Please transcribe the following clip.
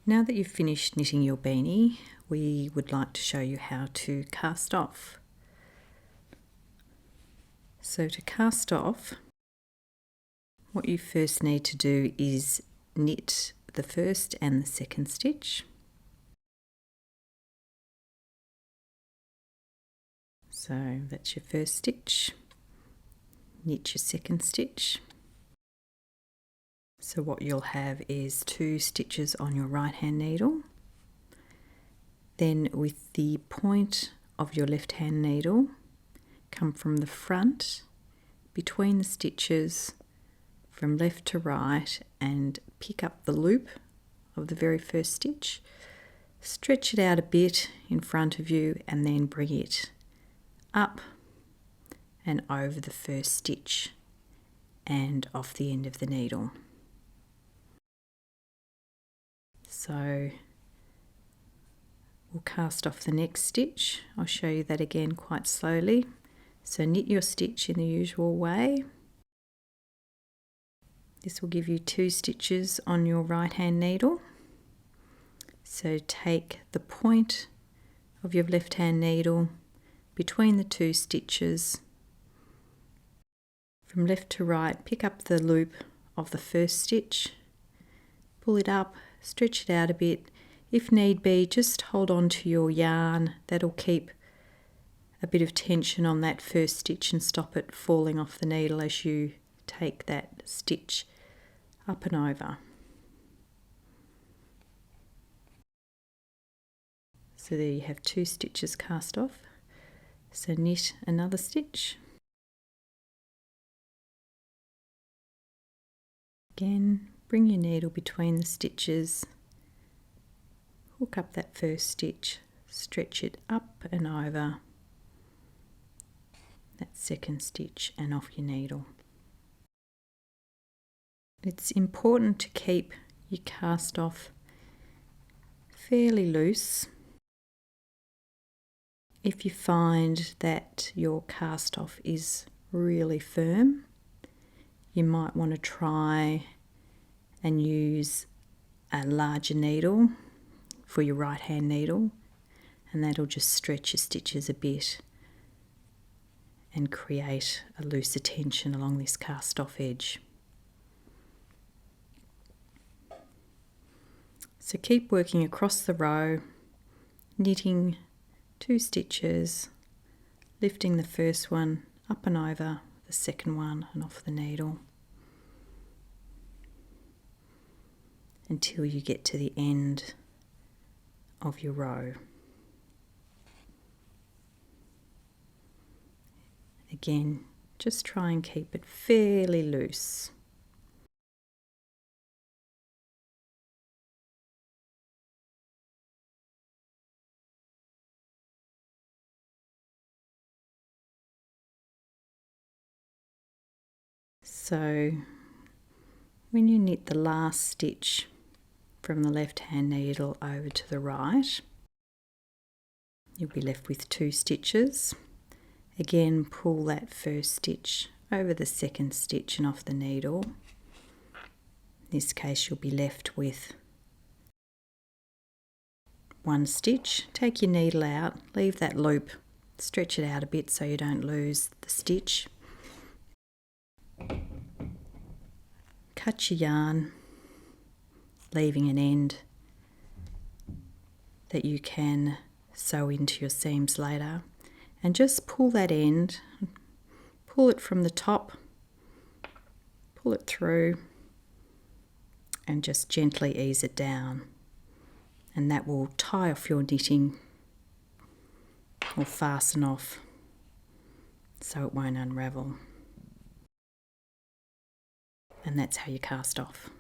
Now that you've finished knitting your beanie, we would like to show you how to cast off. So to cast off, what you first need to do is knit the first and the second stitch. So that's your first stitch, knit your second stitch. So what you'll have is 2 stitches on your right hand needle. Then with the point of your left hand needle, come from the front, between the stitches, from left to right, and pick up the loop of the very first stitch. Stretch it out a bit in front of you and then bring it up and over the first stitch and off the end of the needle. So we'll cast off the next stitch. I'll show you that again quite slowly. So knit your stitch in the usual way. This will give you 2 stitches on your right hand needle. So take the point of your left hand needle between the 2 stitches. From left to right, pick up the loop of the first stitch, pull it up, stretch it out a bit. If need be, just hold on to your yarn. That'll keep a bit of tension on that first stitch and stop it falling off the needle as you take that stitch up and over. So there you have 2 stitches cast off. So knit another stitch. Again, bring your needle between the stitches, hook up that first stitch, stretch it up and over that second stitch and off your needle. It's important to keep your cast off fairly loose. If you find that your cast off is really firm, you might want to try and use a larger needle for your right hand needle, and that'll just stretch your stitches a bit and create a looser tension along this cast off edge. So keep working across the row, knitting 2 stitches, lifting the first one up and over the second one and off the needle until you get to the end of your row. Again, just try and keep it fairly loose. So when you knit the last stitch from the left hand needle over to the right, you'll be left with 2 stitches. Again, pull that first stitch over the second stitch and off the needle. In this case, you'll be left with 1 stitch. Take your needle out, leave that loop, stretch it out a bit so you don't lose the stitch. Cut your yarn, leaving an end that you can sew into your seams later, and just pull that end, pull it from the top, pull it through and just gently ease it down, and that will tie off your knitting or fasten off so it won't unravel. And that's how you cast off.